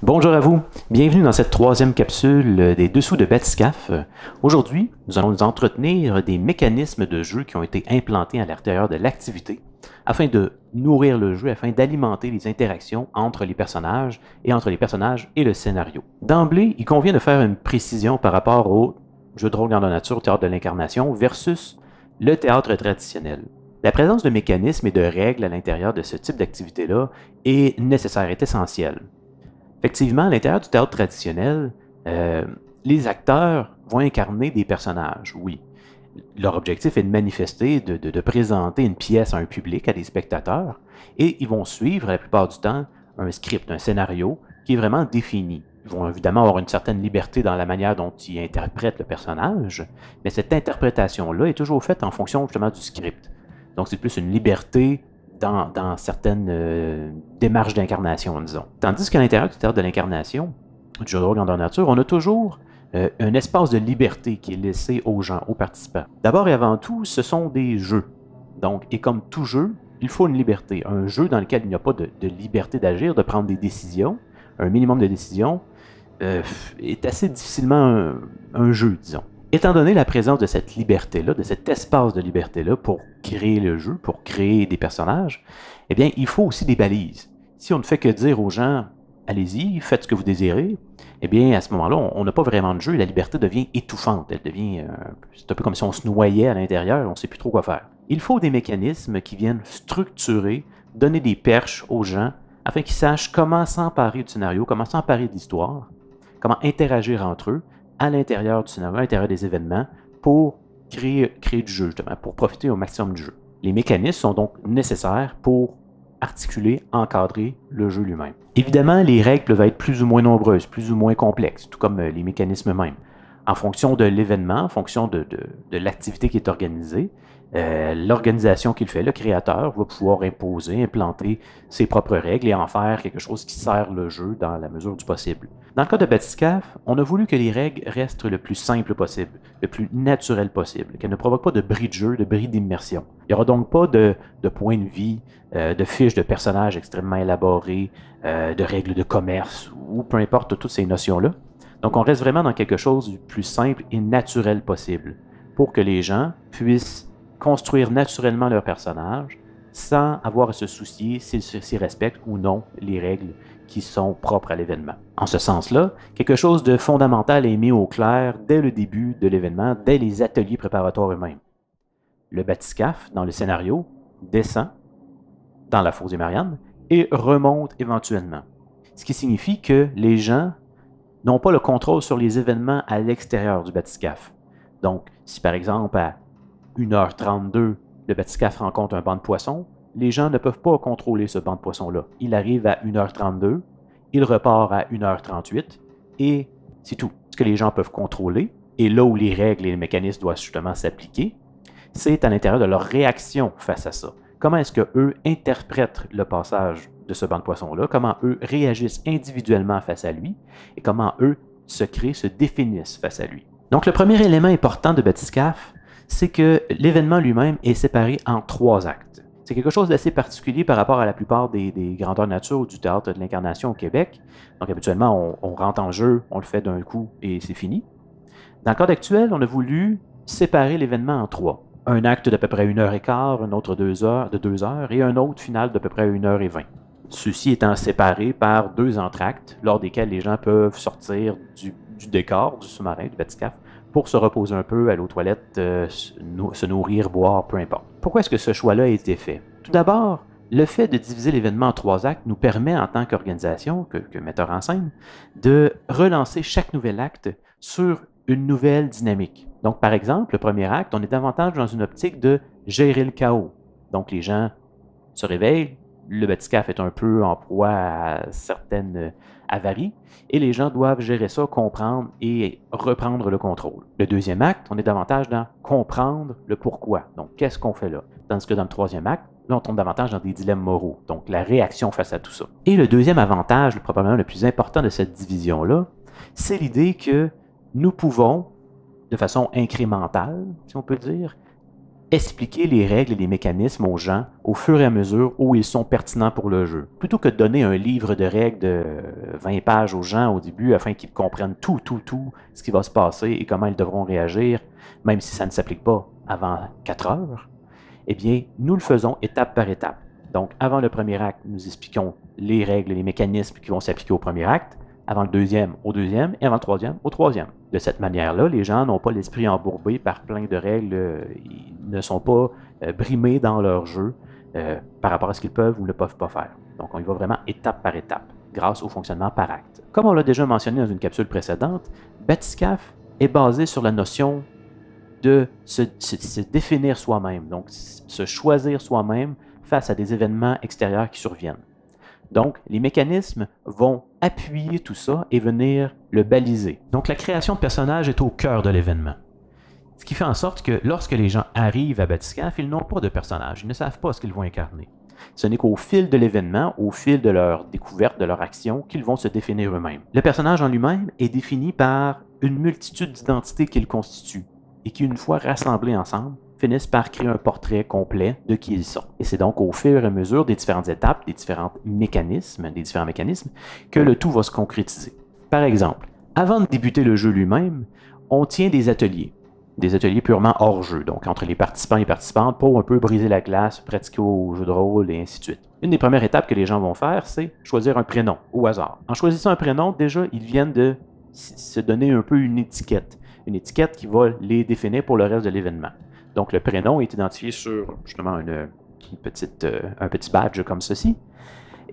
Bonjour à vous, bienvenue dans cette troisième capsule des dessous de Batiscaf. Aujourd'hui, nous allons nous entretenir des mécanismes de jeu qui ont été implantés à l'intérieur de l'activité afin de nourrir le jeu, afin d'alimenter les interactions entre les personnages et entre les personnages et le scénario. D'emblée, il convient de faire une précision par rapport au jeu de rôle grandeur nature, théâtre de l'incarnation versus le théâtre traditionnel. La présence de mécanismes et de règles à l'intérieur de ce type d'activité-là est nécessaire, est essentielle. Effectivement, à l'intérieur du théâtre traditionnel, les acteurs vont incarner des personnages, oui. Leur objectif est de manifester, de présenter une pièce à un public, à des spectateurs, et ils vont suivre la plupart du temps un script, un scénario qui est vraiment défini. Ils vont évidemment avoir une certaine liberté dans la manière dont ils interprètent le personnage, mais cette interprétation-là est toujours faite en fonction justement du script. Donc c'est plus une liberté dans certaines démarches d'incarnation, disons. Tandis qu'à l'intérieur du théâtre de l'incarnation, du jeu de rôle grandeur nature, on a toujours un espace de liberté qui est laissé aux gens, aux participants. D'abord et avant tout, ce sont des jeux. Donc, et comme tout jeu, il faut une liberté. Un jeu dans lequel il n'y a pas de liberté d'agir, de prendre des décisions, un minimum de décisions, est assez difficilement un jeu, disons. Étant donné la présence de cette liberté-là, de cet espace de liberté-là pour créer le jeu, pour créer des personnages, eh bien, il faut aussi des balises. Si on ne fait que dire aux gens, allez-y, faites ce que vous désirez, eh bien, à ce moment-là, on n'a pas vraiment de jeu, la liberté devient étouffante, elle devient, c'est un peu comme si on se noyait à l'intérieur, on ne sait plus trop quoi faire. Il faut des mécanismes qui viennent structurer, donner des perches aux gens, afin qu'ils sachent comment s'emparer du scénario, comment s'emparer de l'histoire, comment interagir entre eux, à l'intérieur du scénario, à l'intérieur des événements, pour créer du jeu, justement, pour profiter au maximum du jeu. Les mécanismes sont donc nécessaires pour articuler, encadrer le jeu lui-même. Évidemment, les règles peuvent être plus ou moins nombreuses, plus ou moins complexes, tout comme les mécanismes eux-mêmes. En fonction de l'événement, en fonction de l'activité qui est organisée, l'organisation qui le fait, le créateur, va pouvoir imposer, implanter ses propres règles et en faire quelque chose qui sert le jeu dans la mesure du possible. Dans le cas de Batiscaf, on a voulu que les règles restent le plus simples possible, le plus naturel possible, qu'elles ne provoquent pas de bris de jeu, de bris d'immersion. Il n'y aura donc pas de points de vie, de fiches de personnages extrêmement élaborés, de règles de commerce, ou peu importe toutes ces notions-là. Donc on reste vraiment dans quelque chose du plus simple et naturel possible, pour que les gens puissent construire naturellement leur personnage sans avoir à se soucier s'ils respectent ou non les règles qui sont propres à l'événement. En ce sens-là, quelque chose de fondamental est mis au clair dès le début de l'événement, dès les ateliers préparatoires eux-mêmes. Le bathyscaphe, dans le scénario, descend dans la fosse des Mariannes et remonte éventuellement. Ce qui signifie que les gens n'ont pas le contrôle sur les événements à l'extérieur du bathyscaphe. Donc, si par exemple à 1h32, le bathyscaphe rencontre un banc de poissons, les gens ne peuvent pas contrôler ce banc de poissons-là. Il arrive à 1h32, il repart à 1h38, et c'est tout. Ce que les gens peuvent contrôler, et là où les règles et les mécanismes doivent justement s'appliquer, c'est à l'intérieur de leur réaction face à ça. Comment est-ce qu'eux interprètent le passage de ce banc de poissons-là, comment eux réagissent individuellement face à lui, et comment eux se créent, se définissent face à lui. Donc le premier élément important de Bathyscaphe, c'est que l'événement lui-même est séparé en 3 actes. C'est quelque chose d'assez particulier par rapport à la plupart des grandeurs nature ou du théâtre de l'incarnation au Québec. Donc habituellement, on rentre en jeu, on le fait d'un coup et c'est fini. Dans le cadre actuel, on a voulu séparer l'événement en 3. Un acte d'à peu près 1h15, un autre de 2 heures et un autre final d'à peu près 1h20. Ceux-ci étant séparés par 2 entr'actes, lors desquels les gens peuvent sortir du décor, du sous-marin, du bathyscaphe, pour se reposer un peu, aller aux toilettes, se nourrir, boire, peu importe. Pourquoi est-ce que ce choix-là a été fait? Tout d'abord, le fait de diviser l'événement en 3 actes nous permet, en tant qu'organisation, que metteur en scène, de relancer chaque nouvel acte sur une nouvelle dynamique. Donc, par exemple, le premier acte, on est davantage dans une optique de gérer le chaos. Donc, les gens se réveillent, le bathyscaphe est un peu en proie à certaines avaries, et les gens doivent gérer ça, comprendre et reprendre le contrôle. Le deuxième acte, on est davantage dans comprendre le pourquoi. Donc, qu'est-ce qu'on fait là? Tandis que dans le troisième acte, là, on tombe davantage dans des dilemmes moraux, donc la réaction face à tout ça. Et le deuxième avantage, probablement le plus important de cette division-là, c'est l'idée que nous pouvons, de façon incrémentale, si on peut dire, expliquer les règles et les mécanismes aux gens au fur et à mesure où ils sont pertinents pour le jeu. Plutôt que de donner un livre de règles de 20 pages aux gens au début afin qu'ils comprennent tout ce qui va se passer et comment ils devront réagir, même si ça ne s'applique pas avant 4 heures, eh bien, nous le faisons étape par étape. Donc, avant le premier acte, nous expliquons les règles et les mécanismes qui vont s'appliquer au premier acte, avant le deuxième, au deuxième, et avant le troisième, au troisième. De cette manière-là, les gens n'ont pas l'esprit embourbé par plein de règles, ils ne sont pas brimés dans leur jeu par rapport à ce qu'ils peuvent ou ne peuvent pas faire. Donc, on y va vraiment étape par étape, grâce au fonctionnement par acte. Comme on l'a déjà mentionné dans une capsule précédente, Bathyscaphe est basé sur la notion de se définir soi-même, donc se choisir soi-même face à des événements extérieurs qui surviennent. Donc, les mécanismes vont appuyer tout ça et venir le baliser. Donc, la création de personnages est au cœur de l'événement. Ce qui fait en sorte que lorsque les gens arrivent à Bathyscaphe, ils n'ont pas de personnage, ils ne savent pas ce qu'ils vont incarner. Ce n'est qu'au fil de l'événement, au fil de leur découverte, de leur action, qu'ils vont se définir eux-mêmes. Le personnage en lui-même est défini par une multitude d'identités qu'il constitue et qui, une fois rassemblées ensemble, finissent par créer un portrait complet de qui ils sont. Et c'est donc au fur et à mesure des différentes étapes, des différents mécanismes, que le tout va se concrétiser. Par exemple, avant de débuter le jeu lui-même, on tient des ateliers purement hors jeu, donc entre les participants et participantes, pour un peu briser la glace, pratiquer au jeu de rôle et ainsi de suite. Une des premières étapes que les gens vont faire, c'est choisir un prénom au hasard. En choisissant un prénom, déjà, ils viennent de se donner un peu une étiquette qui va les définir pour le reste de l'événement. Donc, le prénom est identifié sur, justement, un petit badge comme ceci,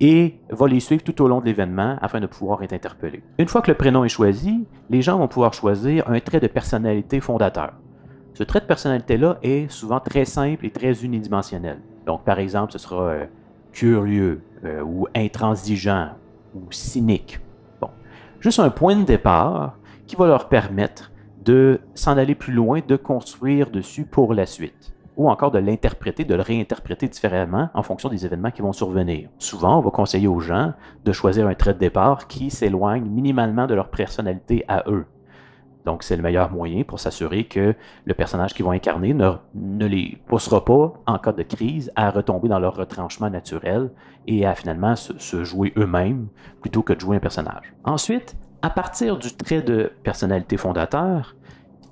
et va les suivre tout au long de l'événement afin de pouvoir être interpellés. Une fois que le prénom est choisi, les gens vont pouvoir choisir un trait de personnalité fondateur. Ce trait de personnalité-là est souvent très simple et très unidimensionnel. Donc, par exemple, ce sera curieux, ou intransigeant, ou cynique. Bon, juste un point de départ qui va leur permettre de s'en aller plus loin, de construire dessus pour la suite, ou encore de l'interpréter, de le réinterpréter différemment en fonction des événements qui vont survenir. Souvent, on va conseiller aux gens de choisir un trait de départ qui s'éloigne minimalement de leur personnalité à eux. Donc, c'est le meilleur moyen pour s'assurer que le personnage qu'ils vont incarner ne les poussera pas, en cas de crise, à retomber dans leur retranchement naturel et à finalement se jouer eux-mêmes plutôt que de jouer un personnage. Ensuite, à partir du trait de personnalité fondateur,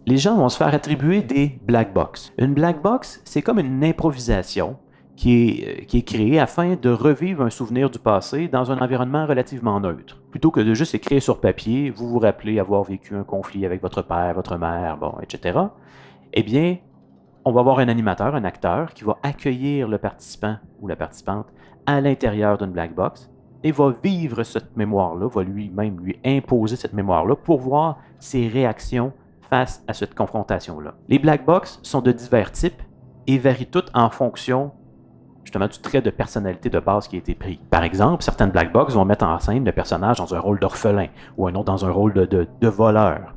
les gens vont se faire attribuer des black box. Une black box, c'est comme une improvisation qui est créée afin de revivre un souvenir du passé dans un environnement relativement neutre. Plutôt que de juste écrire sur papier, vous vous rappelez avoir vécu un conflit avec votre père, votre mère, bon, etc. Eh bien, on va avoir un animateur, un acteur, qui va accueillir le participant ou la participante à l'intérieur d'une black box et va vivre cette mémoire-là, va lui-même lui imposer cette mémoire-là pour voir ses réactions face à cette confrontation-là. Les black box sont de divers types et varient toutes en fonction justement du trait de personnalité de base qui a été pris. Par exemple, certaines black box vont mettre en scène le personnage dans un rôle d'orphelin ou un autre dans un rôle de voleur.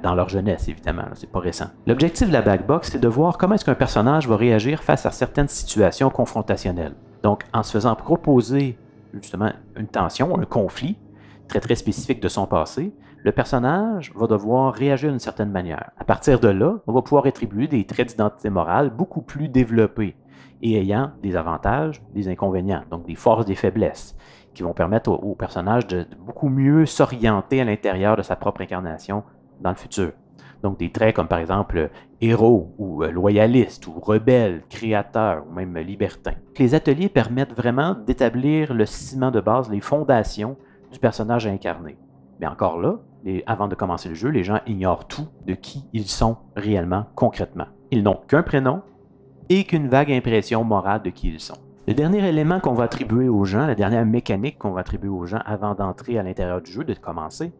Dans leur jeunesse, évidemment, c'est pas récent. L'objectif de la black box, c'est de voir comment est-ce qu'un personnage va réagir face à certaines situations confrontationnelles. Donc, en se faisant proposer justement une tension, un conflit très très spécifique de son passé, le personnage va devoir réagir d'une certaine manière. À partir de là, on va pouvoir attribuer des traits d'identité morale beaucoup plus développés et ayant des avantages, des inconvénients, donc des forces, des faiblesses, qui vont permettre au personnage de beaucoup mieux s'orienter à l'intérieur de sa propre incarnation dans le futur. Donc des traits comme par exemple héros ou loyaliste ou rebelle, créateur ou même libertin. Les ateliers permettent vraiment d'établir le ciment de base, les fondations du personnage à incarner. Mais encore là, avant de commencer le jeu, les gens ignorent tout de qui ils sont réellement, concrètement. Ils n'ont qu'un prénom et qu'une vague impression morale de qui ils sont. Le dernier élément qu'on va attribuer aux gens, la dernière mécanique qu'on va attribuer aux gens avant d'entrer à l'intérieur du jeu, de commencer,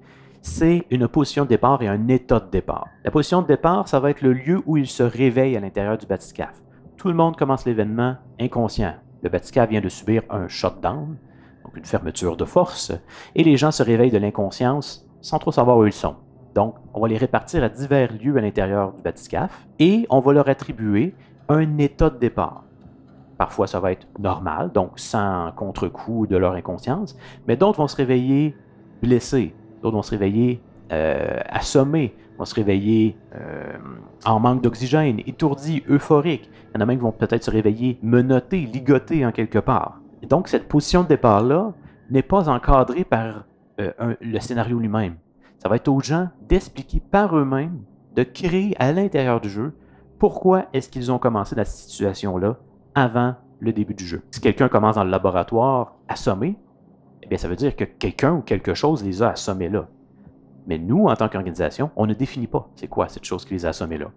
c'est une position de départ et un état de départ. La position de départ, ça va être le lieu où ils se réveillent à l'intérieur du bathyscaphe. Tout le monde commence l'événement inconscient. Le bathyscaphe vient de subir un shutdown, donc une fermeture de force, et les gens se réveillent de l'inconscience sans trop savoir où ils sont. Donc, on va les répartir à divers lieux à l'intérieur du bathyscaphe et on va leur attribuer un état de départ. Parfois, ça va être normal, donc sans contre-coup de leur inconscience, mais d'autres vont se réveiller blessés, d'autres vont se réveiller assommés, vont se réveiller en manque d'oxygène, étourdis, euphoriques. Il y en a même qui vont peut-être se réveiller menottés, ligotés en quelque part. Et donc, cette position de départ-là n'est pas encadrée par le scénario lui-même. Ça va être aux gens d'expliquer par eux-mêmes, de créer à l'intérieur du jeu pourquoi est-ce qu'ils ont commencé dans cette situation-là avant le début du jeu. Si quelqu'un commence dans le laboratoire assommé, eh bien, ça veut dire que quelqu'un ou quelque chose les a assommés là. Mais nous, en tant qu'organisation, on ne définit pas c'est quoi cette chose qui les a assommés là.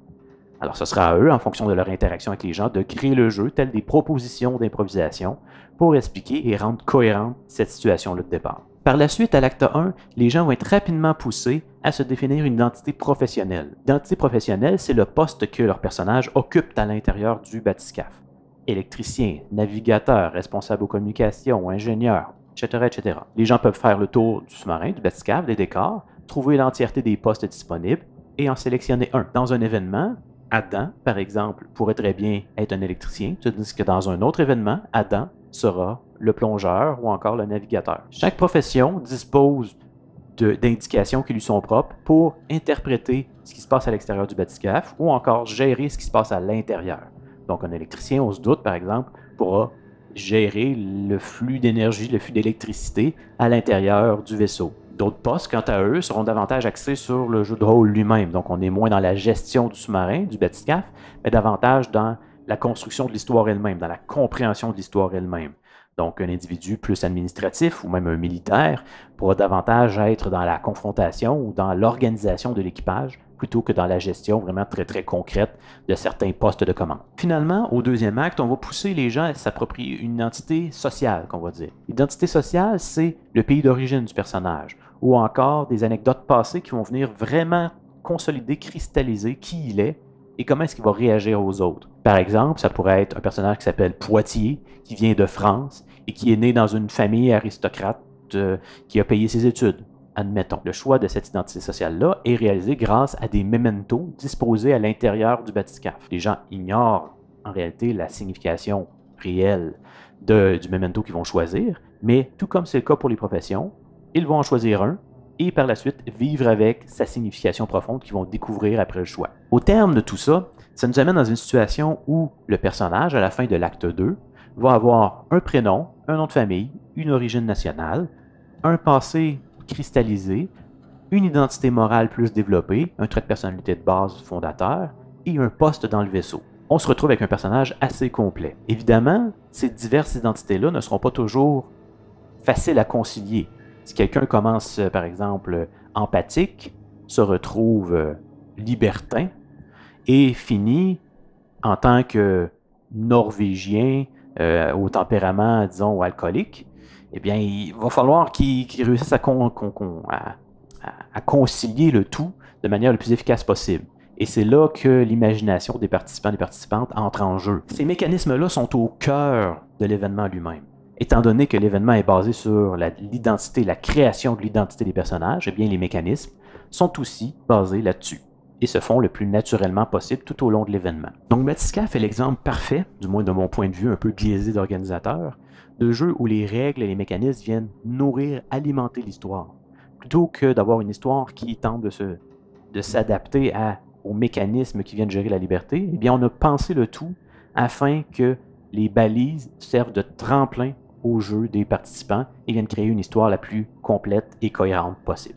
Alors, ce sera à eux, en fonction de leur interaction avec les gens, de créer le jeu, telles des propositions d'improvisation, pour expliquer et rendre cohérente cette situation-là de départ. Par la suite, à l'acte 1, les gens vont être rapidement poussés à se définir une identité professionnelle. L'identité professionnelle, c'est le poste que leur personnage occupe à l'intérieur du bathyscaphe. Électricien, navigateur, responsable aux communications, ingénieur, etc., etc. Les gens peuvent faire le tour du sous-marin, du bathyscaphe, des décors, trouver l'entièreté des postes disponibles et en sélectionner un. Dans un événement, Adam, par exemple, pourrait très bien être un électricien, tandis que dans un autre événement, Adam sera le plongeur ou encore le navigateur. Chaque profession dispose d'indications qui lui sont propres pour interpréter ce qui se passe à l'extérieur du bathyscaphe ou encore gérer ce qui se passe à l'intérieur. Donc, un électricien, on se doute, par exemple, pourra gérer le flux d'énergie, le flux d'électricité à l'intérieur du vaisseau. D'autres postes, quant à eux, seront davantage axés sur le jeu de rôle lui-même. Donc, on est moins dans la gestion du sous-marin, du bathyscaphe, mais davantage dans la construction de l'histoire elle-même, dans la compréhension de l'histoire elle-même. Donc, un individu plus administratif ou même un militaire pourra davantage être dans la confrontation ou dans l'organisation de l'équipage plutôt que dans la gestion vraiment très, très concrète de certains postes de commande. Finalement, au deuxième acte, on va pousser les gens à s'approprier une identité sociale, qu'on va dire. L'identité sociale, c'est le pays d'origine du personnage, ou encore des anecdotes passées qui vont venir vraiment consolider, cristalliser qui il est et comment est-ce qu'il va réagir aux autres. Par exemple, ça pourrait être un personnage qui s'appelle Poitiers, qui vient de France et qui est né dans une famille aristocrate qui a payé ses études. Admettons, le choix de cette identité sociale-là est réalisé grâce à des mementos disposés à l'intérieur du bathyscaphe. Les gens ignorent en réalité la signification réelle du memento qu'ils vont choisir, mais tout comme c'est le cas pour les professions, ils vont en choisir un et par la suite vivre avec sa signification profonde qu'ils vont découvrir après le choix. Au terme de tout ça, ça nous amène dans une situation où le personnage, à la fin de l'acte 2, va avoir un prénom, un nom de famille, une origine nationale, un passé cristallisé, une identité morale plus développée, un trait de personnalité de base fondateur et un poste dans le vaisseau. On se retrouve avec un personnage assez complet. Évidemment, ces diverses identités-là ne seront pas toujours faciles à concilier. Si quelqu'un commence, par exemple, empathique, se retrouve libertin et finit en tant que Norvégien au tempérament, disons, alcoolique, eh bien, il va falloir qu'il réussisse à concilier le tout de manière le plus efficace possible. Et c'est là que l'imagination des participants et des participantes entre en jeu. Ces mécanismes-là sont au cœur de l'événement lui-même. Étant donné que l'événement est basé sur l'identité, la création de l'identité des personnages, eh bien, les mécanismes sont aussi basés là-dessus et se font le plus naturellement possible tout au long de l'événement. Donc, Bathyscaphe est l'exemple parfait, du moins de mon point de vue un peu biaisé d'organisateur, de jeu où les règles et les mécanismes viennent nourrir, alimenter l'histoire, plutôt que d'avoir une histoire qui tente de s'adapter aux mécanismes qui viennent gérer la liberté. Eh bien, on a pensé le tout afin que les balises servent de tremplin au jeu des participants et viennent créer une histoire la plus complète et cohérente possible.